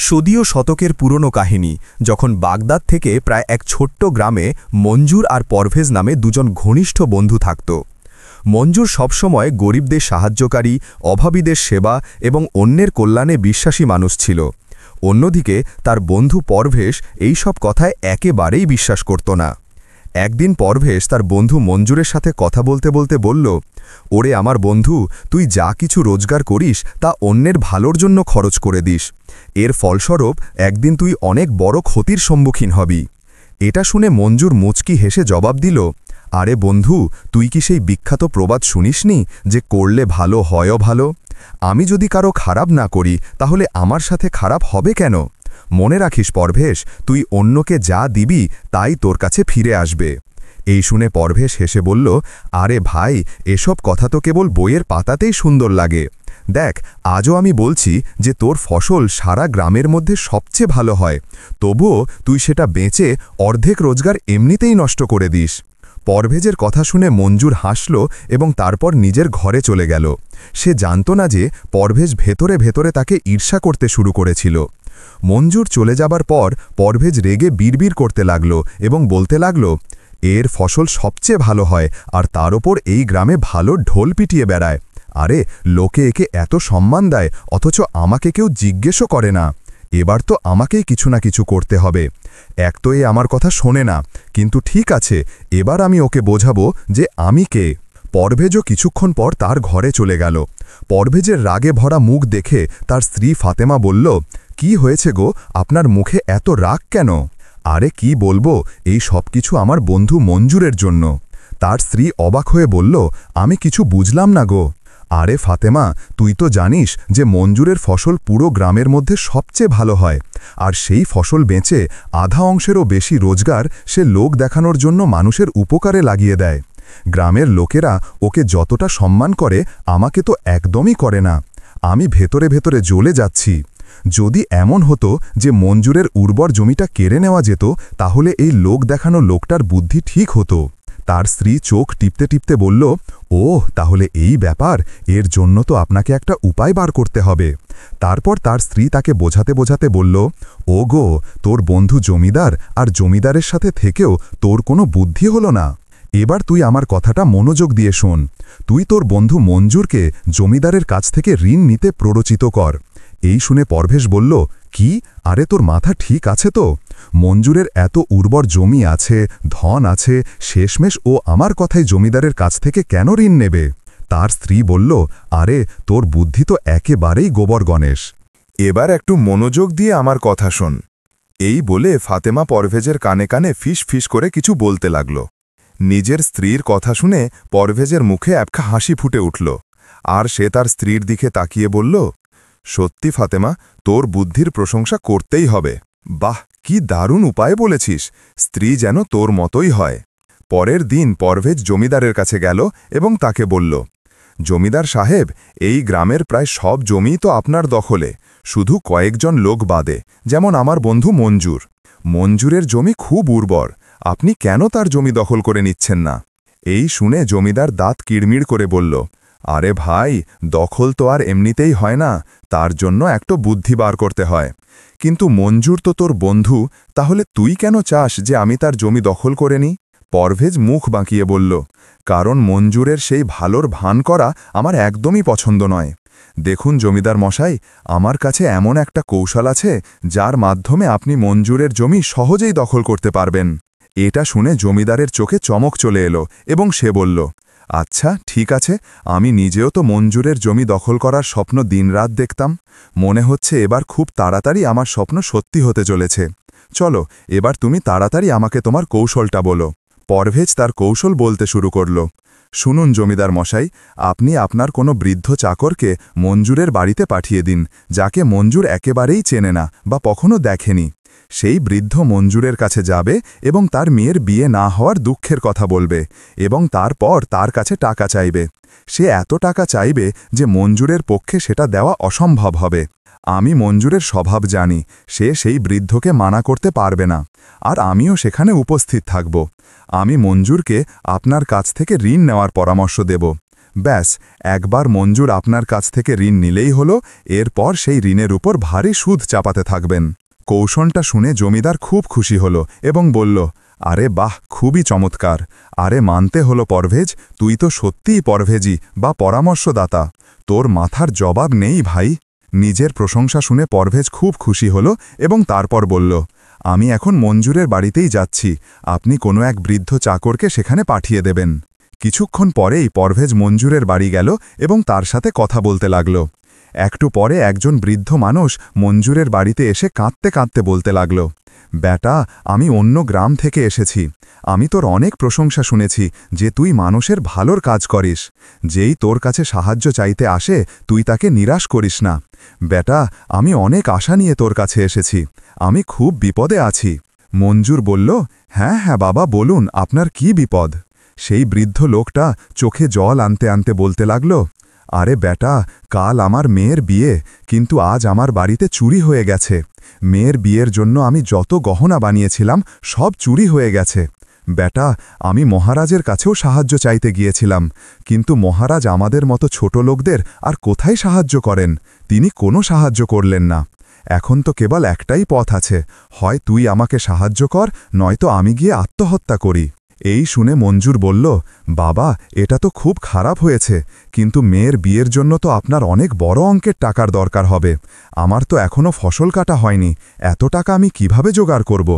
সদীয় শতকের পুরনো কাহিনী, যখন বাগদাদ থেকে প্রায় এক ছোট্ট গ্রামে মঞ্জুর আর পরভেজ নামে দুজন ঘনিষ্ঠ বন্ধু থাকত। মঞ্জুর সবসময় গরিবদের সাহায্যকারী, অভাবীদের সেবা এবং অন্যের কল্যাণে বিশ্বাসী মানুষ ছিল। অন্যদিকে তার বন্ধু পরভেজ এই সব কথায় একেবারেই বিশ্বাস করত না। একদিন পরভেজ তার বন্ধু মঞ্জুরের সাথে কথা বলতে বলতে বলল, ওরে আমার বন্ধু, তুই যা কিছু রোজগার করিস তা অন্যের ভালোর জন্য খরচ করে দিস। এর ফলস্বরূপ একদিন তুই অনেক বড় ক্ষতির সম্মুখীন হবি। এটা শুনে মঞ্জুর মুচকি হেসে জবাব দিল, আরে বন্ধু, তুই কি সেই বিখ্যাত প্রবাদ শুনিসনি যে করলে ভালো হয়ও ভালো? আমি যদি কারো খারাপ না করি তাহলে আমার সাথে খারাপ হবে কেন? মনে রাখিস পরভেজ, তুই অন্যকে যা দিবি তাই তোর কাছে ফিরে আসবে। এই শুনে পরভেজ হেসে বলল, আরে ভাই, এসব কথা তো কেবল বইয়ের পাতাতেই সুন্দর লাগে। দেখ, আজও আমি বলছি যে তোর ফসল সারা গ্রামের মধ্যে সবচেয়ে ভালো হয়, তবুও তুই সেটা বেচে অর্ধেক রোজগার এমনিতেই নষ্ট করে দিস। পরভেজের কথা শুনে মঞ্জুর হাসল এবং তারপর নিজের ঘরে চলে গেল। সে জানত না যে পরভেজ ভেতরে ভেতরে তাকে ঈর্ষা করতে শুরু করেছিল। মঞ্জুর চলে যাবার পর পরভেজ রেগে বিড়বিড় করতে লাগল এবং বলতে লাগল, এর ফসল সবচেয়ে ভালো হয় আর তার ওপর এই গ্রামে ভালো ঢোল পিটিয়ে বেড়ায়। আরে, লোকে একে এত সম্মান দেয়, অথচ আমাকে কেউ জিজ্ঞেসও করে না। এবার তো আমাকেই কিছু না কিছু করতে হবে। এক তো এ আমার কথা শোনে না, কিন্তু ঠিক আছে, এবার আমি ওকে বোঝাবো যে আমি কে। পরভেজও কিছুক্ষণ পর তার ঘরে চলে গেল। পরভেজের রাগে ভরা মুখ দেখে তার স্ত্রী ফাতেমা বলল, কি হয়েছে গো, আপনার মুখে এত রাগ কেন? আরে কি বলবো, এই সব কিছু আমার বন্ধু মঞ্জুরের জন্য। তার স্ত্রী অবাক হয়ে বলল, আমি কিছু বুঝলাম না গো। আরে ফাতেমা, তুই তো জানিস যে মঞ্জুরের ফসল পুরো গ্রামের মধ্যে সবচেয়ে ভালো হয়, আর সেই ফসল বেচে আধা অংশেরও বেশি রোজগার সে লোক দেখানোর জন্য মানুষের উপকারে লাগিয়ে দেয়। গ্রামের লোকেরা ওকে যতটা সম্মান করে আমাকে তো একদমই করে না। আমি ভেতরে ভেতরে জ্বলে যাচ্ছি। যদি এমন হতো যে মঞ্জুরের উর্বর জমিটা কেড়ে নেওয়া যেত, তাহলে এই লোক দেখানো লোকটার বুদ্ধি ঠিক হতো। তার স্ত্রী চোখ টিপতে টিপতে বলল, ওহ, তাহলে এই ব্যাপার, এর জন্য তো আপনাকে একটা উপায় বার করতে হবে। তারপর তার স্ত্রী তাকে বোঝাতে বোঝাতে বলল, ও গো, তোর বন্ধু জমিদার আর জমিদারের সাথে থেকেও তোর কোনো বুদ্ধি হলো না। এবার তুই আমার কথাটা মনোযোগ দিয়ে শোন। তুই তোর বন্ধু মঞ্জুরকে জমিদারের কাছ থেকে ঋণ নিতে প্ররোচিত কর। এই শুনে পরভেজ বলল, কি? আরে তোর মাথা ঠিক আছে তো? মঞ্জুরের এত উর্বর জমি আছে, ধন আছে, শেষমেশ ও আমার কথাই জমিদারের কাছ থেকে কেন ঋণ নেবে? তার স্ত্রী বলল, আরে তোর বুদ্ধি তো একেবারেই গোবর গণেশ। এবার একটু মনোযোগ দিয়ে আমার কথা শোন। এই বলে ফাতেমা পরভেজের কানে কানে ফিস ফিস করে কিছু বলতে লাগল। নিজের স্ত্রীর কথা শুনে পরভেজের মুখে একটা হাসি ফুটে উঠল, আর সে তার স্ত্রীর দিকে তাকিয়ে বলল, সত্যি ফাতেমা, তোর বুদ্ধির প্রশংসা করতেই হবে। বাহ, কি দারুণ উপায় বলেছিস, স্ত্রী যেন তোর মতোই হয়। পরের দিন পরভেজ জমিদারের কাছে গেল এবং তাকে বলল, জমিদার সাহেব, এই গ্রামের প্রায় সব জমি তো আপনার দখলে, শুধু কয়েকজন লোক বাদে, যেমন আমার বন্ধু মঞ্জুর। মঞ্জুরের জমি খুব উর্বর, আপনি কেন তার জমি দখল করে নিচ্ছেন না? এই শুনে জমিদার দাঁত কিড়মিড় করে বলল, আরে ভাই, দখল তো আর এমনিতেই হয় না, তার জন্য একটু বুদ্ধি বার করতে হয়। কিন্তু মঞ্জুর তো তোর বন্ধু, তাহলে তুই কেন চাস যে আমি তার জমি দখল করে নিই? পরভেজ মুখ বাঁকিয়ে বলল, কারণ মঞ্জুরের সেই ভালোর ভান করা আমার একদমই পছন্দ নয়। দেখুন জমিদার মশাই, আমার কাছে এমন একটা কৌশল আছে যার মাধ্যমে আপনি মঞ্জুরের জমি সহজেই দখল করতে পারবেন। এটা শুনে জমিদারের চোখে চমক চলে এলো এবং সে বলল, আচ্ছা ঠিক আছে, আমি নিজেও তো মঞ্জুরের জমি দখল করার স্বপ্ন দিনরাত দেখতাম। মনে হচ্ছে এবার খুব তাড়াতাড়ি আমার স্বপ্ন সত্যি হতে চলেছে। চলো, এবার তুমি তাড়াতাড়ি আমাকে তোমার কৌশলটা বলো। পরভেজ তার কৌশল বলতে শুরু করল। শুনুন জমিদার মশাই, আপনি আপনার কোনো বৃদ্ধ চাকরকে মঞ্জুরের বাড়িতে পাঠিয়ে দিন, যাকে মঞ্জুর একেবারেই চেনে না বা কখনো দেখেনি। সেই বৃদ্ধ মঞ্জুরের কাছে যাবে এবং তার মেয়ের বিয়ে না হওয়ার দুঃখের কথা বলবে এবং তারপর তার কাছে টাকা চাইবে। সে এত টাকা চাইবে যে মঞ্জুরের পক্ষে সেটা দেওয়া অসম্ভব হবে। আমি মঞ্জুরের স্বভাব জানি, সে সেই বৃদ্ধকে মানা করতে পারবে না, আর আমিও সেখানে উপস্থিত থাকব। আমি মঞ্জুরকে আপনার কাছ থেকে ঋণ নেওয়ার পরামর্শ দেব। ব্যাস একবার মঞ্জুর আপনার কাছ থেকে ঋণ নিলেই হলো, এরপর সেই ঋণের উপর ভারী সুদ চাপাতে থাকবেন। কৌশলটা শুনে জমিদার খুব খুশি হল এবং বলল, আরে বাহ, খুবই চমৎকার। আরে মানতে হলো পরভেজ, তুই তো সত্যিই পরভেজি বা পরামর্শদাতা। তোর মাথার জবাব নেই ভাই। নিজের প্রশংসা শুনে পরভেজ খুব খুশি হল এবং তারপর বলল, আমি এখন মঞ্জুরের বাড়িতেই যাচ্ছি, আপনি কোনো এক বৃদ্ধ চাকরকে সেখানে পাঠিয়ে দেবেন। কিছুক্ষণ পরেই পরভেজ মঞ্জুরের বাড়ি গেল এবং তার সাথে কথা বলতে লাগল। একটু পরে একজন বৃদ্ধ মানুষ মঞ্জুরের বাড়িতে এসে কাঁদতে কাঁদতে বলতে লাগল, বেটা, আমি অন্য গ্রাম থেকে এসেছি। আমি তোর অনেক প্রশংসা শুনেছি যে তুই মানুষের ভালোর কাজ করিস। যেই তোর কাছে সাহায্য চাইতে আসে তুই তাকে নিরাশ করিস না। বেটা, আমি অনেক আশা নিয়ে তোর কাছে এসেছি, আমি খুব বিপদে আছি। মঞ্জুর বলল, হ্যাঁ হ্যাঁ বাবা, বলুন আপনার কি বিপদ। সেই বৃদ্ধ লোকটা চোখে জল আনতে আনতে বলতে লাগল, আরে বেটা, কাল আমার মেয়ের বিয়ে, কিন্তু আজ আমার বাড়িতে চুরি হয়ে গেছে। মেয়ের বিয়ের জন্য আমি যত গহনা বানিয়েছিলাম সব চুরি হয়ে গেছে। বেটা, আমি মহারাজের কাছেও সাহায্য চাইতে গিয়েছিলাম, কিন্তু মহারাজ আমাদের মতো ছোট লোকদের আর কোথায় সাহায্য করেন? তিনি কোনো সাহায্য করলেন না। এখন তো কেবল একটাই পথ আছে, হয় তুই আমাকে সাহায্য কর, নয়তো আমি গিয়ে আত্মহত্যা করি। এই শুনে মঞ্জুর বলল, বাবা, এটা তো খুব খারাপ হয়েছে, কিন্তু মেয়ের বিয়ের জন্য তো আপনার অনেক বড় অঙ্কের টাকার দরকার হবে। আমার তো এখনও ফসল কাটা হয়নি, এত টাকা আমি কিভাবে জোগাড় করব?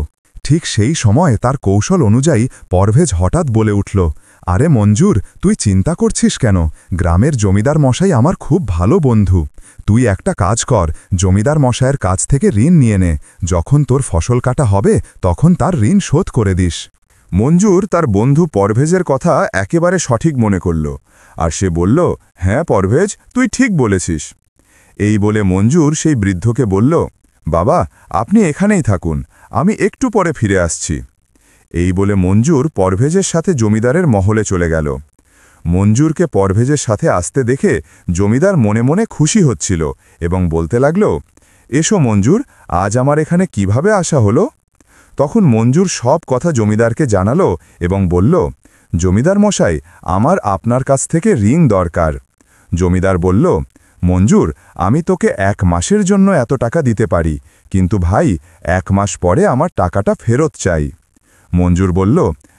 ঠিক সেই সময় তার কৌশল অনুযায়ী পরভেজ হঠাৎ বলে উঠল, আরে মঞ্জুর, তুই চিন্তা করছিস কেন? গ্রামের জমিদার মশাই আমার খুব ভালো বন্ধু। তুই একটা কাজ কর, জমিদার মশায়ের কাছ থেকে ঋণ নিয়ে নে। যখন তোর ফসল কাটা হবে তখন তার ঋণ শোধ করে দিস। মঞ্জুর তার বন্ধু পরভেজের কথা একেবারে সঠিক মনে করল, আর সে বলল, হ্যাঁ পরভেজ, তুই ঠিক বলেছিস। এই বলে মঞ্জুর সেই বৃদ্ধকে বলল, বাবা, আপনি এখানেই থাকুন, আমি একটু পরে ফিরে আসছি। এই বলে মঞ্জুর পরভেজের সাথে জমিদারের মহলে চলে গেল। মঞ্জুরকে পরভেজের সাথে আসতে দেখে জমিদার মনে মনে খুশি হচ্ছিল এবং বলতে লাগল, এসো মঞ্জুর, আজ আমার এখানে কিভাবে আসা হলো? তখন মঞ্জুর সব কথা জমিদারকে জানালো এবং বলল, জমিদার মশাই, আমার আপনার কাছ থেকে ঋণ দরকার। জমিদার বলল, মঞ্জুর, আমি তোকে 1 মাসের জন্য এত টাকা দিতে পারি, কিন্তু ভাই 1 মাস পরে আমার টাকাটা ফেরত চাই। মঞ্জুর বলল,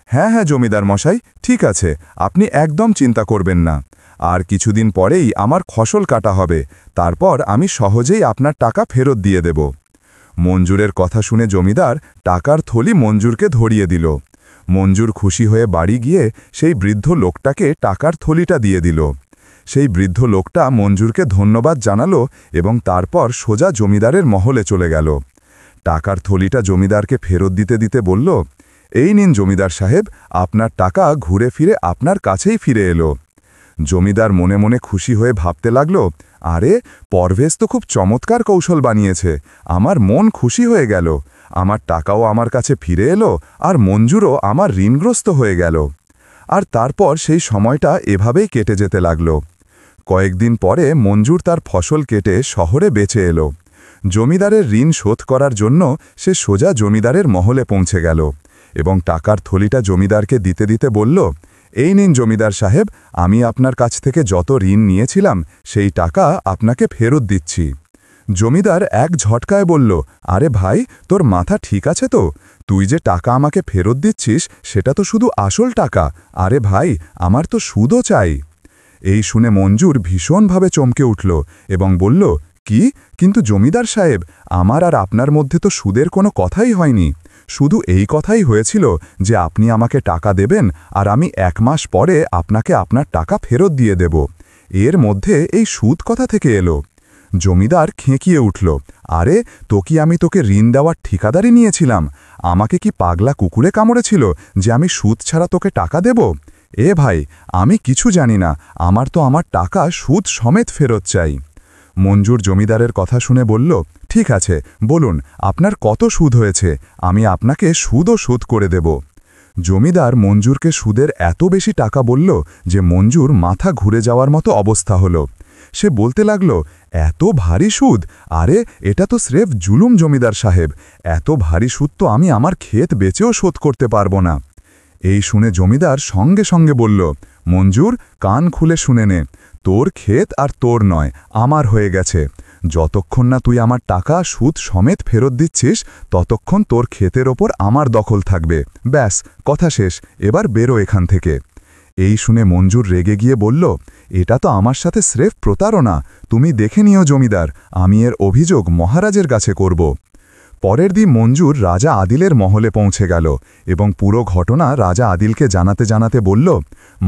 হ্যাঁ হ্যাঁ জমিদার মশাই, ঠিক আছে, আপনি একদম চিন্তা করবেন না। আর কিছুদিন পরেই আমার ফসল কাটা হবে, তারপর আমি সহজেই আপনার টাকা ফেরত দিয়ে দেব। মঞ্জুরের কথা শুনে জমিদার টাকার থলি মঞ্জুরকে ধরিয়ে দিল। মঞ্জুর খুশি হয়ে বাড়ি গিয়ে সেই বৃদ্ধ লোকটাকে টাকার থলিটা দিয়ে দিল। সেই বৃদ্ধ লোকটা মঞ্জুরকে ধন্যবাদ জানালো এবং তারপর সোজা জমিদারের মহলে চলে গেল। টাকার থলিটা জমিদারকে ফেরত দিতে দিতে বলল, এই নিন জমিদার সাহেব, আপনার টাকা ঘুরে ফিরে আপনার কাছেই ফিরে এলো। জমিদার মনে মনে খুশি হয়ে ভাবতে লাগল, আরে পরভেজ তো খুব চমৎকার কৌশল বানিয়েছে, আমার মন খুশি হয়ে গেল। আমার টাকাও আমার কাছে ফিরে এলো, আর মঞ্জুরও আমার ঋণগ্রস্ত হয়ে গেল। আর তারপর সেই সময়টা এভাবেই কেটে যেতে লাগল। কয়েকদিন পরে মঞ্জুর তার ফসল কেটে শহরে বেচে এলো। জমিদারের ঋণ শোধ করার জন্য সে সোজা জমিদারের মহলে পৌঁছে গেল এবং টাকার থলিটা জমিদারকে দিতে দিতে বলল, এই নিন জমিদার সাহেব, আমি আপনার কাছ থেকে যত ঋণ নিয়েছিলাম সেই টাকা আপনাকে ফেরত দিচ্ছি। জমিদার এক ঝটকায় বলল, আরে ভাই, তোর মাথা ঠিক আছে তো? তুই যে টাকা আমাকে ফেরত দিচ্ছিস সেটা তো শুধু আসল টাকা। আরে ভাই, আমার তো সুদও চাই। এই শুনে মঞ্জুর ভীষণভাবে চমকে উঠল এবং বলল, কি? কিন্তু জমিদার সাহেব, আমার আর আপনার মধ্যে তো সুদের কোনো কথাই হয়নি। শুধু এই কথাই হয়েছিল যে আপনি আমাকে টাকা দেবেন আর আমি 1 মাস পরে আপনাকে আপনার টাকা ফেরত দিয়ে দেব। এর মধ্যে এই সুদ কথা থেকে এলো। জমিদার খেঁকিয়ে উঠল, আরে আমি তোকে ঋণ দেওয়ার ঠিকাদারি নিয়েছিলাম? আমাকে কি পাগলা কুকুরে কামড়েছিল যে আমি সুদ ছাড়া তোকে টাকা দেব? এ ভাই, আমি কিছু জানি না, আমার তো আমার টাকা সুদ সমেত ফেরত চাই। মঞ্জুর জমিদারের কথা শুনে বলল, ঠিক আছে, বলুন আপনার কত সুদ হয়েছে, আমি আপনাকে সুদও শোধ করে দেব। জমিদার মঞ্জুরকে সুদের এত বেশি টাকা বলল যে মঞ্জুর মাথা ঘুরে যাওয়ার মতো অবস্থা হলো। সে বলতে লাগল, এত ভারী সুদ? আরে এটা তো স্রেফ জুলুম জমিদার সাহেব, এত ভারী সুদ তো আমি আমার ক্ষেত বেচেও শোধ করতে পারবো না। এই শুনে জমিদার সঙ্গে সঙ্গে বলল, মঞ্জুর, কান খুলে শুনে নে, তোর ক্ষেত আর তোর নয়, আমার হয়ে গেছে। যতক্ষণ না তুই আমার টাকা সুদ সমেত ফেরত দিচ্ছিস, ততক্ষণ তোর ক্ষেতের ওপর আমার দখল থাকবে। ব্যাস, কথা শেষ, এবার বেরো এখান থেকে। এই শুনে মঞ্জুর রেগে গিয়ে বলল, এটা তো আমার সাথে স্রেফ প্রতারণা, তুমি দেখে নিও জমিদার, আমি এর অভিযোগ মহারাজের কাছে করব। পরের দিন মঞ্জুর রাজা আদিলের মহলে পৌঁছে গেল এবং পুরো ঘটনা রাজা আদিলকে জানাতে জানাতে বলল,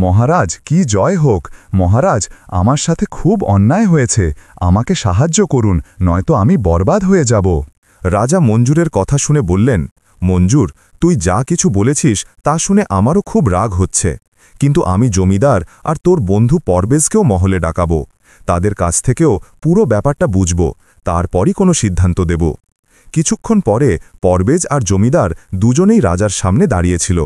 মহারাজ, কি জয় হোক! মহারাজ, আমার সাথে খুব অন্যায় হয়েছে, আমাকে সাহায্য করুন, নয়তো আমি বরবাদ হয়ে যাব। রাজা মঞ্জুরের কথা শুনে বললেন, মঞ্জুর, তুই যা কিছু বলেছিস তা শুনে আমারও খুব রাগ হচ্ছে, কিন্তু আমি জমিদার আর তোর বন্ধু পরবেজকেও মহলে ডাকাব, তাদের কাছ থেকেও পুরো ব্যাপারটা বুঝব, তারপরই কোনো সিদ্ধান্ত দেব। কিছুক্ষণ পরে পরবেজ আর জমিদার দুজনেই রাজার সামনে দাঁড়িয়েছিল।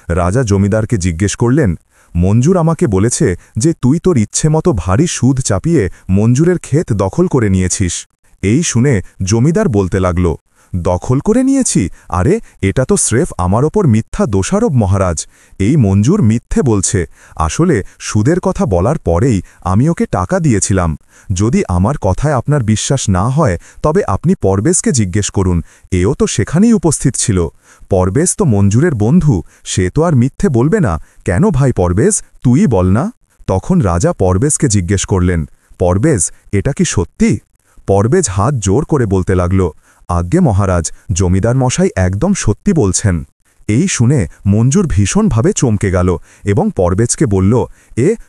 রাজা জমিদারকে জিজ্ঞেস করলেন, মঞ্জুর আমাকে বলেছে যে তুই তোর ইচ্ছে মতো ভারী সুদ চাপিয়ে মঞ্জুরের ক্ষেত দখল করে নিয়েছিস। এই শুনে জমিদার বলতে লাগল, দখল করে নিয়েছি? আরে, এটা তো স্রেফ আমার ওপর মিথ্যা দোষারোপ মহারাজ, এই মঞ্জুর মিথ্যে বলছে। আসলে সুদের কথা বলার পরেই আমি ওকে টাকা দিয়েছিলাম। যদি আমার কথায় আপনার বিশ্বাস না হয় তবে আপনি পরবেজকে জিজ্ঞেস করুন, এও তো সেখানেই উপস্থিত ছিল। পরবেজ তো মঞ্জুরের বন্ধু, সে তো আর মিথ্যে বলবে না। কেন ভাই পরবেজ, তুই বল না। তখন রাজা পরবেজকে জিজ্ঞেস করলেন, পরবেজ, এটা কি সত্যি? পরবেজ হাত জোর করে বলতে লাগল, আজ্ঞে মহারাজ, জমিদার মশাই একদম সত্যি বলছেন। এই শুনে মঞ্জুর ভীষণভাবে চমকে গেল এবং পরবেজকে বলল,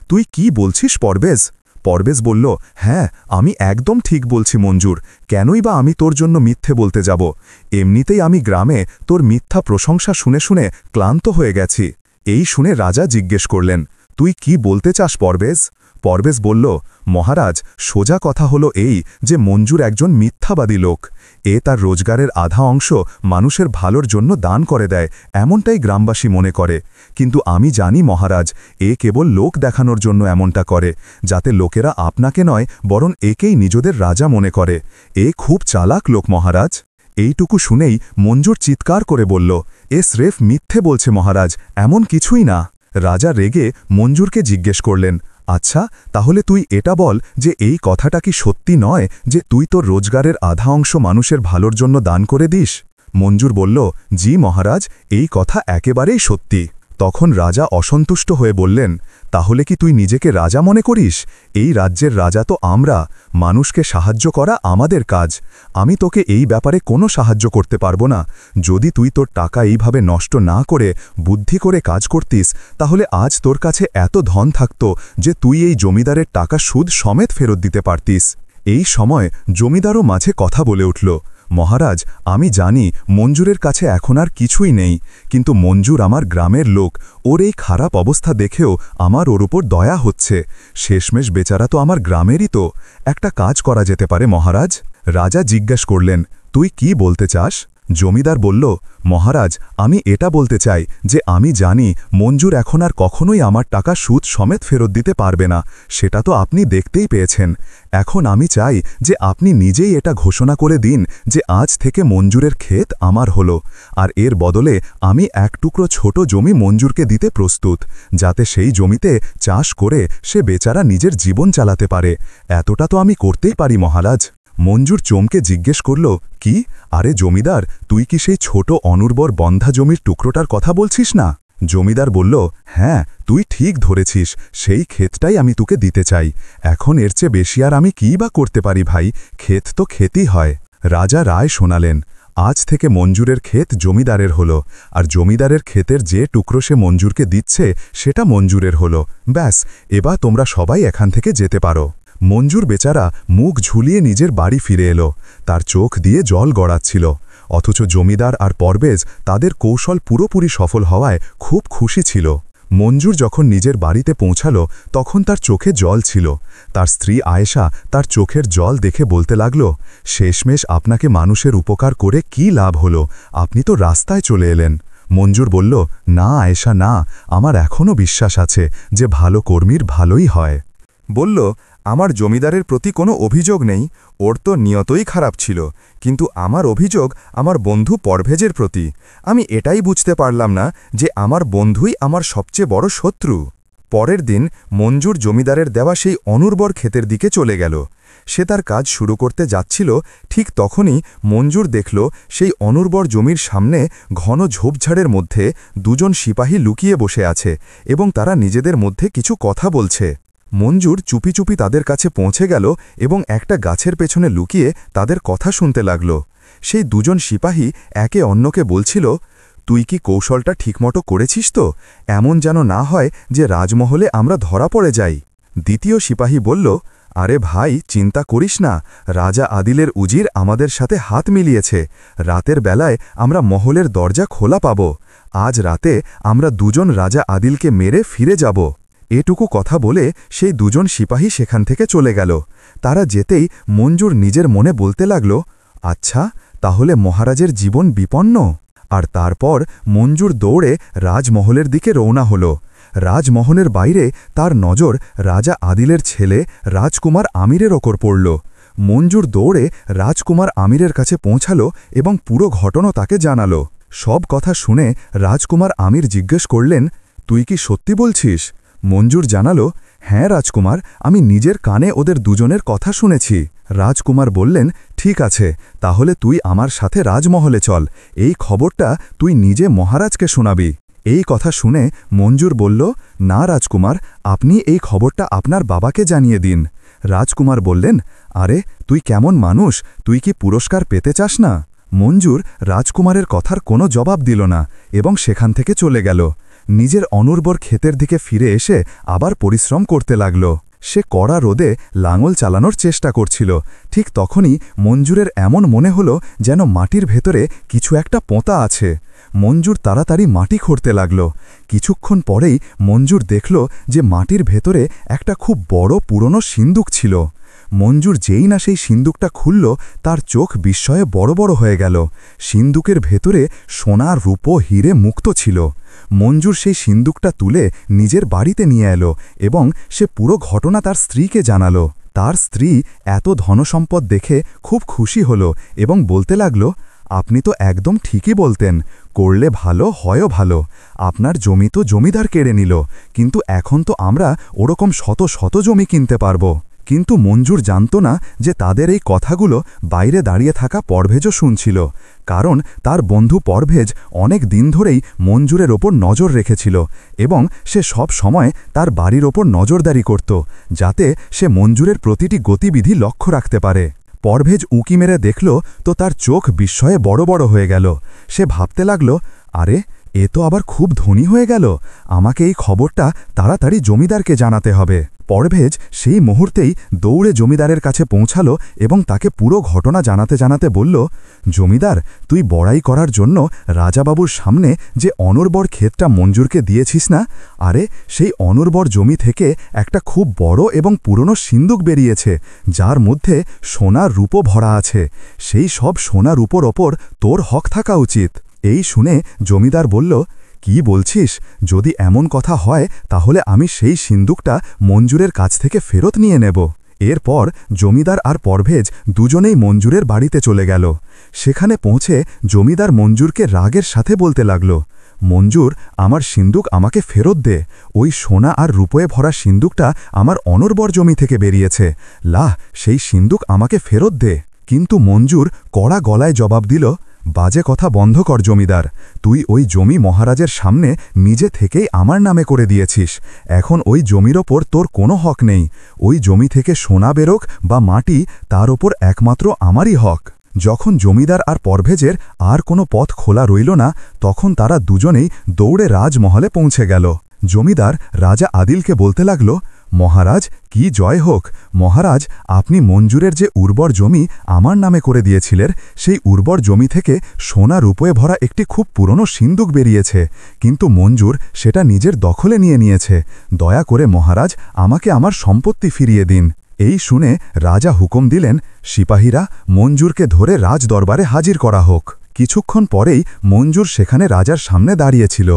তুই কি বলছিস পরবেজ? পরবেজ বলল, হ্যাঁ, আমি একদম ঠিক বলছি মঞ্জুর, কেনই বা আমি তোর জন্য মিথ্যে বলতে যাব? এমনিতেই আমি গ্রামে তোর মিথ্যা প্রশংসা শুনে শুনে ক্লান্ত হয়ে গেছি। এই শুনে রাজা জিজ্ঞেস করলেন, তুই কি বলতে চাস পরবেজ? পরবেজ বলল, মহারাজ, সোজা কথা হলো এই যে মঞ্জুর একজন মিথ্যাবাদী লোক। তার রোজগারের আধা অংশ মানুষের ভালোর জন্য দান করে দেয়, এমনটাই গ্রামবাসী মনে করে। কিন্তু আমি জানি মহারাজ, কেবল লোক দেখানোর জন্য এমনটা করে, যাতে লোকেরা আপনাকে নয় বরং একেই নিজেদের রাজা মনে করে। খুব চালাক লোক মহারাজ। এইটুকু শুনেই মঞ্জুর চিৎকার করে বলল, স্রেফ মিথ্যে বলছে মহারাজ, এমন কিছুই না। রাজা রেগে মঞ্জুরকে জিজ্ঞেস করলেন, আচ্ছা, তাহলে তুই এটা বল যে এই কথাটা কি সত্যি নয় যে তুই তোর রোজগারের আধা অংশ মানুষের ভালোর জন্য দান করে দিস? মঞ্জুর বলল, জি মহারাজ, এই কথা একেবারেই সত্যি। তখন রাজা অসন্তুষ্ট হয়ে বললেন, তাহলে কি তুই নিজেকে রাজা মনে করিস? এই রাজ্যের রাজা তো আমরা, মানুষকে সাহায্য করা আমাদের কাজ। আমি তোকে এই ব্যাপারে কোনো সাহায্য করতে পারবো না। যদি তুই তোর টাকা এইভাবে নষ্ট না করে বুদ্ধি করে কাজ করতিস, তাহলে আজ তোর কাছে এত ধন থাকত যে তুই এই জমিদারের টাকা সুদ সমেত ফেরত দিতে পারতিস। এই সময় জমিদারও মাঝে কথা বলে উঠল, মহারাজ, আমি জানি মঞ্জুরের কাছে এখন আর কিছুই নেই, কিন্তু মঞ্জুর আমার গ্রামের লোক, ওর এই খারাপ অবস্থা দেখেও আমার ওর উপর দয়া হচ্ছে। শেষমেশ বেচারা তো আমার গ্রামেরই তো। একটা কাজ করা যেতে পারে মহারাজ। রাজা জিজ্ঞাসা করলেন, তুই কি বলতে চাস? জমিদার বলল, মহারাজ, আমি এটা বলতে চাই যে আমি জানি মঞ্জুর এখন আর কখনোই আমার টাকা সুদ সমেত ফেরত দিতে পারবে না, সেটা তো আপনি দেখতেই পেয়েছেন। এখন আমি চাই যে আপনি নিজেই এটা ঘোষণা করে দিন যে আজ থেকে মঞ্জুরের ক্ষেত আমার হলো, আর এর বদলে আমি এক টুকরো ছোট জমি মঞ্জুরকে দিতে প্রস্তুত, যাতে সেই জমিতে চাষ করে সে বেচারা নিজের জীবন চালাতে পারে। এতটা তো আমি করতেই পারি মহারাজ। মঞ্জুর চমকে জিজ্ঞেস করল, কি? আরে জমিদার, তুই কি সেই ছোট অনুর্বর বন্ধা জমির টুকরোটার কথা বলছিস না? জমিদার বলল, হ্যাঁ, তুই ঠিক ধরেছিস, সেই ক্ষেতটাই আমি তোকে দিতে চাই। এখন এর চেয়ে বেশি আর আমি কী বা করতে পারি ভাই, ক্ষেত তো ক্ষেতই হয়। রাজা রায় শোনালেন, আজ থেকে মঞ্জুরের ক্ষেত জমিদারের হলো, আর জমিদারের ক্ষেতের যে টুকরো সে মঞ্জুরকে দিচ্ছে সেটা মঞ্জুরের হলো। ব্যাস, এবার তোমরা সবাই এখান থেকে যেতে পারো। মঞ্জুর বেচারা মুখ ঝুলিয়ে নিজের বাড়ি ফিরে এলো, তার চোখ দিয়ে জল গড়াচ্ছিল। অথচ জমিদার আর পরবেজ তাদের কৌশল পুরোপুরি সফল হওয়ায় খুব খুশি ছিল। মঞ্জুর যখন নিজের বাড়িতে পৌঁছালো তখন তার চোখে জল ছিল। তার স্ত্রী আয়েশা তার চোখের জল দেখে বলতে লাগল, শেষমেশ আপনাকে মানুষের উপকার করে কি লাভ হলো, আপনি তো রাস্তায় চলে এলেন। মঞ্জুর বলল, না আয়েশা, না, আমার এখনও বিশ্বাস আছে যে ভালো কর্মীর ভালোই হয়। বলল, আমার জমিদারের প্রতি কোনো অভিযোগ নেই, ওর তো নিয়তই খারাপ ছিল, কিন্তু আমার অভিযোগ আমার বন্ধু পরভেজের প্রতি। আমি এটাই বুঝতে পারলাম না যে আমার বন্ধুই আমার সবচেয়ে বড় শত্রু। পরের দিন মঞ্জুর জমিদারের দেওয়া সেই অনুর্বর ক্ষেতের দিকে চলে গেল। সে তার কাজ শুরু করতে যাচ্ছিল, ঠিক তখনই মঞ্জুর দেখল সেই অনুর্বর জমির সামনে ঘন ঝোপঝাড়ের মধ্যে দুজন সিপাহী লুকিয়ে বসে আছে এবং তারা নিজেদের মধ্যে কিছু কথা বলছে। মঞ্জুর চুপি চুপি তাদের কাছে পৌঁছে গেল এবং একটা গাছের পেছনে লুকিয়ে তাদের কথা শুনতে লাগল। সেই দুজন সিপাহী একে অন্যকে বলছিল, তুই কি কৌশলটা ঠিকমতো করেছিস তো? এমন যেন না হয় যে রাজমহলে আমরা ধরা পড়ে যাই। দ্বিতীয় সিপাহী বলল, আরে ভাই, চিন্তা করিস না, রাজা আদিলের উজির আমাদের সাথে হাত মিলিয়েছে। রাতের বেলায় আমরা মহলের দরজা খোলা পাব। আজ রাতে আমরা দুজন রাজা আদিলকে মেরে ফিরে যাব। এটুকু কথা বলে সেই দুজন সিপাহী সেখান থেকে চলে গেল। তারা যেতেই মঞ্জুর নিজের মনে বলতে লাগল, আচ্ছা, তাহলে মহারাজের জীবন বিপন্ন। আর তারপর মঞ্জুর দৌড়ে রাজমহলের দিকে রওনা হল। রাজমহলের বাইরে তার নজর রাজা আদিলের ছেলে রাজকুমার আমিরের ওপর পড়ল। মঞ্জুর দৌড়ে রাজকুমার আমিরের কাছে পৌঁছাল এবং পুরো ঘটনা তাকে জানাল। সব কথা শুনে রাজকুমার আমির জিজ্ঞেস করলেন, তুই কি সত্যি বলছিস? মঞ্জুর জানাল, হ্যাঁ রাজকুমার, আমি নিজের কানে ওদের দুজনের কথা শুনেছি। রাজকুমার বললেন, ঠিক আছে, তাহলে তুই আমার সাথে রাজমহলে চল। এই খবরটা তুই নিজে মহারাজকে শোনাবি। এই কথা শুনে মঞ্জুর বলল, না রাজকুমার, আপনি এই খবরটা আপনার বাবাকে জানিয়ে দিন। রাজকুমার বললেন, আরে তুই কেমন মানুষ, তুই কি পুরস্কার পেতে চাস না? মঞ্জুর রাজকুমারের কথার কোনো জবাব দিল না এবং সেখান থেকে চলে গেল। নিজের অনুর্বর ক্ষেতের দিকে ফিরে এসে আবার পরিশ্রম করতে লাগল। সে কড়া রোদে লাঙল চালানোর চেষ্টা করছিল। ঠিক তখনই মঞ্জুরের এমন মনে হল যেন মাটির ভেতরে কিছু একটা পোঁতা আছে। মঞ্জুর তাড়াতাড়ি মাটি খুঁড়তে লাগল। কিছুক্ষণ পরেই মঞ্জুর দেখল যে মাটির ভেতরে একটা খুব বড় পুরনো সিন্দুক ছিল। মঞ্জুর যেই না সেই সিন্দুকটা খুলল, তার চোখ বিস্ময়ে বড় বড় হয়ে গেল। সিন্দুকের ভেতরে সোনা, রূপো, হিরে মুক্ত ছিল। মঞ্জুর সেই সিন্দুকটা তুলে নিজের বাড়িতে নিয়ে এলো এবং সে পুরো ঘটনা তার স্ত্রীকে জানাল। তার স্ত্রী এত ধনসম্পদ দেখে খুব খুশি হল এবং বলতে লাগল, আপনি তো একদম ঠিকই বলতেন, করলে ভালো হয়ও ভালো। আপনার জমি তো জমিদার কেড়ে নিল, কিন্তু এখন তো আমরা ওরকম শত শত জমি কিনতে পারব। কিন্তু মঞ্জুর জানত না যে তাদের এই কথাগুলো বাইরে দাঁড়িয়ে থাকা পরভেজও শুনছিল, কারণ তার বন্ধু পরভেজ অনেক দিন ধরেই মঞ্জুরের ওপর নজর রেখেছিল এবং সে সব সময় তার বাড়ির ওপর নজরদারি করত, যাতে সে মঞ্জুরের প্রতিটি গতিবিধি লক্ষ্য রাখতে পারে। পরভেজ উঁকি মেরে দেখল তো তার চোখ বিস্ময়ে বড় বড় হয়ে গেল। সে ভাবতে লাগল, আরে এ তো আবার খুব ধনী হয়ে গেল, আমাকে এই খবরটা তাড়াতাড়ি জমিদারকে জানাতে হবে। পরভেজ সেই মুহূর্তেই দৌড়ে জমিদারের কাছে পৌঁছাল এবং তাকে পুরো ঘটনা জানাতে জানাতে বলল, জমিদার, তুই বড়াই করার জন্য রাজাবাবুর সামনে যে অনুর্বর ক্ষেতটা মঞ্জুরকে দিয়েছিস না, আরে সেই অনুর্বর জমি থেকে একটা খুব বড় এবং পুরনো সিন্দুক বেরিয়েছে, যার মধ্যে সোনা রূপো ভরা আছে। সেই সব সোনা রূপোর ওপর তোর হক থাকা উচিত। এই শুনে জমিদার বলল, কি বলছিস? যদি এমন কথা হয় তাহলে আমি সেই সিন্দুকটা মঞ্জুরের কাছ থেকে ফেরত নিয়ে নেব। এরপর জমিদার আর পরভেজ দুজনেই মঞ্জুরের বাড়িতে চলে গেল। সেখানে পৌঁছে জমিদার মঞ্জুরকে রাগের সাথে বলতে লাগল, মঞ্জুর, আমার সিন্দুক আমাকে ফেরত দে। ওই সোনা আর রূপোয় ভরা সিন্দুকটা আমার অনুর্বর জমি থেকে বেরিয়েছে। লাহ, সেই সিন্দুক আমাকে ফেরত দে। কিন্তু মঞ্জুর কড়া গলায় জবাব দিল, বাজে কথা বন্ধ কর জমিদার, তুই ওই জমি মহারাজের সামনে নিজে থেকেই আমার নামে করে দিয়েছিস। এখন ওই জমির ওপর তোর কোনো হক নেই। ওই জমি থেকে সোনা বেরোক বা মাটি, তার ওপর একমাত্র আমারই হক। যখন জমিদার আর পরভেজের আর কোনো পথ খোলা রইল না, তখন তারা দুজনেই দৌড়ে রাজমহলে পৌঁছে গেল। জমিদার রাজা আদিলকে বলতে লাগল, মহারাজ, কি জয় হোক। মহারাজ, আপনি মঞ্জুরের যে উর্বর জমি আমার নামে করে দিয়েছিলেন, সেই উর্বর জমি থেকে সোনা রূপোয় ভরা একটি খুব পুরনো সিন্দুক বেরিয়েছে, কিন্তু মঞ্জুর সেটা নিজের দখলে নিয়ে নিয়েছে। দয়া করে মহারাজ, আমাকে আমার সম্পত্তি ফিরিয়ে দিন। এই শুনে রাজা হুকুম দিলেন, সিপাহীরা মঞ্জুরকে ধরে রাজদরবারে হাজির করা হোক। কিছুক্ষণ পরেই মঞ্জুর সেখানে রাজার সামনে দাঁড়িয়েছিল।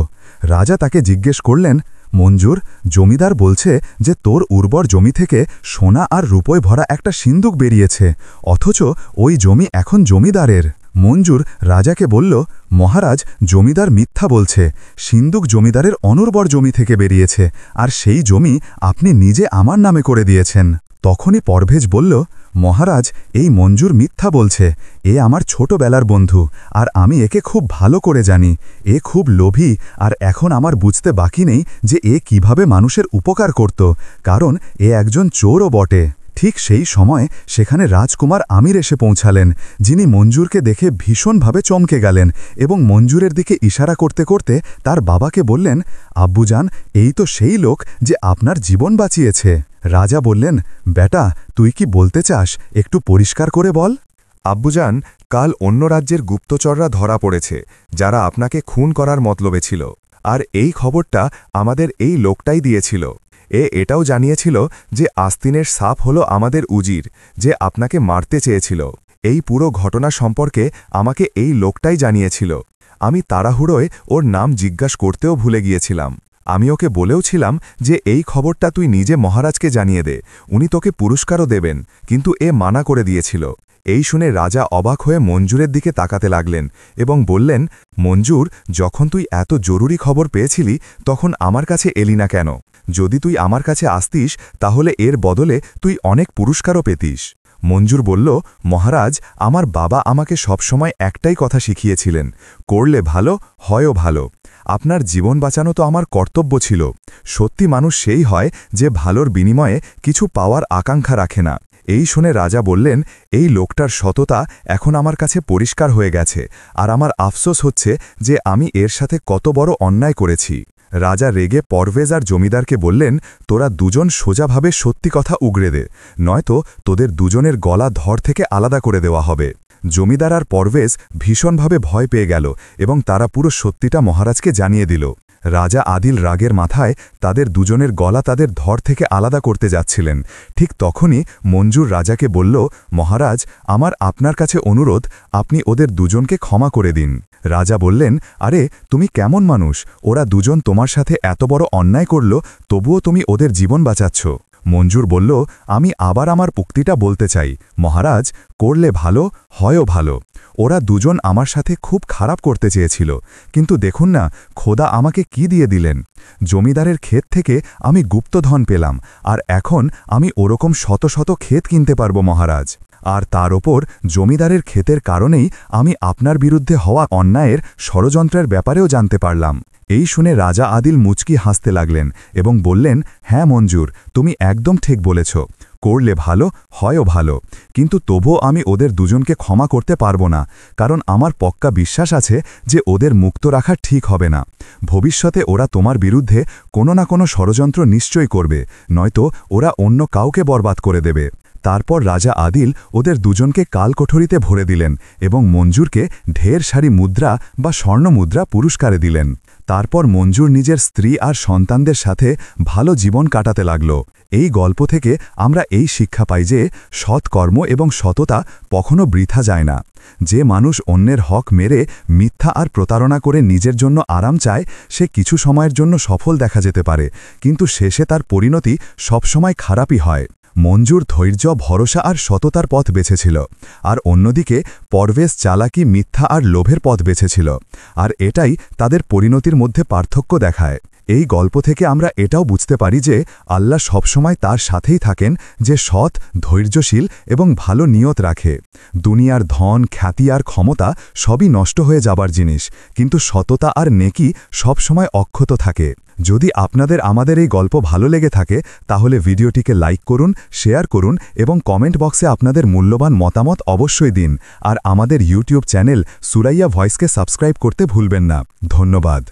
রাজা তাকে জিজ্ঞেস করলেন, মঞ্জুর, জমিদার বলছে যে তোর উর্বর জমি থেকে সোনা আর রূপোয় ভরা একটা সিন্দুক বেরিয়েছে, অথচ ওই জমি এখন জমিদারের। মঞ্জুর রাজাকে বলল, মহারাজ, জমিদার মিথ্যা বলছে। সিন্দুক জমিদারের অনর্বর জমি থেকে বেরিয়েছে, আর সেই জমি আপনি নিজে আমার নামে করে দিয়েছেন। তখনই পরভেজ বলল, মহারাজ, এই মঞ্জুর মিথ্যা বলছে। এ আমার ছোটবেলার বন্ধু, আর আমি একে খুব ভালো করে জানি। এ খুব লোভী, আর এখন আমার বুঝতে বাকি নেই যে এ কিভাবে মানুষের উপকার করত, কারণ এ একজন চোরও বটে। ঠিক সেই সময় সেখানে রাজকুমার আমির এসে পৌঁছালেন, যিনি মঞ্জুরকে দেখে ভীষণভাবে চমকে গেলেন এবং মঞ্জুরের দিকে ইশারা করতে করতে তার বাবাকে বললেন, আব্বুজান, এই তো সেই লোক যে আপনার জীবন বাঁচিয়েছে। রাজা বললেন, বেটা, তুই কি বলতে চাস, একটু পরিষ্কার করে বল। আব্বুজান, কাল অন্য রাজ্যের গুপ্তচররা ধরা পড়েছে, যারা আপনাকে খুন করার মতলবে ছিল। আর এই খবরটা আমাদের এই লোকটাই দিয়েছিল। এটাও জানিয়েছিল যে আস্তিনের সাপ হলো আমাদের উজির, যে আপনাকে মারতে চেয়েছিল। এই পুরো ঘটনা সম্পর্কে আমাকে এই লোকটাই জানিয়েছিল। আমি তাড়াহুড়োয় ওর নাম জিজ্ঞাসা করতেও ভুলে গিয়েছিলাম। আমি ওকে বলেও ছিলাম যে এই খবরটা তুই নিজে মহারাজকে জানিয়ে দে, উনি তোকে পুরস্কারও দেবেন, কিন্তু এ মানা করে দিয়েছিল। এই শুনে রাজা অবাক হয়ে মঞ্জুরের দিকে তাকাতে লাগলেন এবং বললেন, মঞ্জুর, যখন তুই এত জরুরি খবর পেয়েছিলি তখন আমার কাছে এলি না কেন? যদি তুই আমার কাছে আসতিস তাহলে এর বদলে তুই অনেক পুরস্কারও পেতিস। মঞ্জুর বলল, মহারাজ, আমার বাবা আমাকে সবসময় একটাই কথা শিখিয়েছিলেন, করলে ভালো, হয়ও ভালো। আপনার জীবন বাঁচানো তো আমার কর্তব্য ছিল। সত্যি মানুষ সেই হয় যে ভালোর বিনিময়ে কিছু পাওয়ার আকাঙ্ক্ষা রাখে না। এই শুনে রাজা বললেন, এই লোকটার সততা এখন আমার কাছে পরিষ্কার হয়ে গেছে, আর আমার আফসোস হচ্ছে যে আমি এর সাথে কত বড় অন্যায় করেছি। রাজা রেগে পরভেজ আর জমিদারকে বললেন, তোরা দুজন সোজাভাবে সত্যি কথা উগড়ে দে, নয়তো তোদের দুজনের গলা ধর থেকে আলাদা করে দেওয়া হবে। জমিদার আর পরভেজ ভীষণভাবে ভয় পেয়ে গেল এবং তারা পুরো সত্যিটা মহারাজকে জানিয়ে দিল। রাজা আদিল রাগের মাথায় তাদের দুজনের গলা তাদের ধর থেকে আলাদা করতে যাচ্ছিলেন। ঠিক তখনই মঞ্জুর রাজাকে বলল, মহারাজ, আমার আপনার কাছে অনুরোধ, আপনি ওদের দুজনকে ক্ষমা করে দিন। রাজা বললেন, আরে তুমি কেমন মানুষ? ওরা দুজন তোমার সাথে এত বড় অন্যায় করল, তবুও তুমি ওদের জীবন বাঁচাচ্ছ। মঞ্জুর বলল, আমি আবার আমার উক্তিটা বলতে চাই, মহারাজ, করলে ভালো, হয়ও ভালো। ওরা দুজন আমার সাথে খুব খারাপ করতে চেয়েছিল, কিন্তু দেখুন না খোদা আমাকে কি দিয়ে দিলেন। জমিদারের ক্ষেত থেকে আমি গুপ্তধন পেলাম, আর এখন আমি ওরকম শত শত ক্ষেত কিনতে পারব মহারাজ। আর তার ওপর জমিদারের ক্ষেতের কারণেই আমি আপনার বিরুদ্ধে হওয়া অন্যায়ের ষড়যন্ত্রের ব্যাপারেও জানতে পারলাম। এই শুনে রাজা আদিল মুচকি হাসতে লাগলেন এবং বললেন, হ্যাঁ মঞ্জুর, তুমি একদম ঠিক বলেছ, করলে ভালো, হয়ও ভালো। কিন্তু তবুও আমি ওদের দুজনকে ক্ষমা করতে পারব না, কারণ আমার পক্কা বিশ্বাস আছে যে ওদের মুক্ত রাখা ঠিক হবে না। ভবিষ্যতে ওরা তোমার বিরুদ্ধে কোনো না কোনো ষড়যন্ত্র নিশ্চয়ই করবে, নয়তো ওরা অন্য কাউকে বরবাদ করে দেবে। তারপর রাজা আদিল ওদের দুজনকে কালকোঠরিতে ভরে দিলেন এবং মঞ্জুরকে ঢের সারি মুদ্রা বা স্বর্ণমুদ্রা পুরস্কারে দিলেন। তারপর মঞ্জুর নিজের স্ত্রী আর সন্তানদের সাথে ভালো জীবন কাটাতে লাগল। এই গল্প থেকে আমরা এই শিক্ষা পাই যে সৎকর্ম এবং সততা কখনো বৃথা যায় না। যে মানুষ অন্যের হক মেরে মিথ্যা আর প্রতারণা করে নিজের জন্য আরাম চায়, সে কিছু সময়ের জন্য সফল দেখা যেতে পারে, কিন্তু শেষে তার পরিণতি সবসময় খারাপই হয়। মঞ্জুর ধৈর্য, ভরসা আর সততার পথ বেছেছিল, আর অন্যদিকে পরভেজ চালাকি, মিথ্যা আর লোভের পথ বেছেছিল, আর এটাই তাদের পরিণতির মধ্যে পার্থক্য দেখায়। এই গল্প থেকে আমরা এটাও বুঝতে পারি যে আল্লাহ সবসময় তার সাথেই থাকেন যে সৎ, ধৈর্যশীল এবং ভালো নিয়ত রাখে। দুনিয়ার ধন, খ্যাতি আর ক্ষমতা সবই নষ্ট হয়ে যাবার জিনিস, কিন্তু সততা আর নেকি সবসময় অক্ষত থাকে। যদি আপনাদের আমাদের এই গল্প ভালো লেগে থাকে তাহলে ভিডিওটিকে লাইক করুন, শেয়ার করুন এবং কমেন্ট বক্সে আপনাদের মূল্যবান মতামত অবশ্যই দিন। আর আমাদের ইউটিউব চ্যানেল সুরাইয়া ভয়েসকে সাবস্ক্রাইব করতে ভুলবেন না। ধন্যবাদ।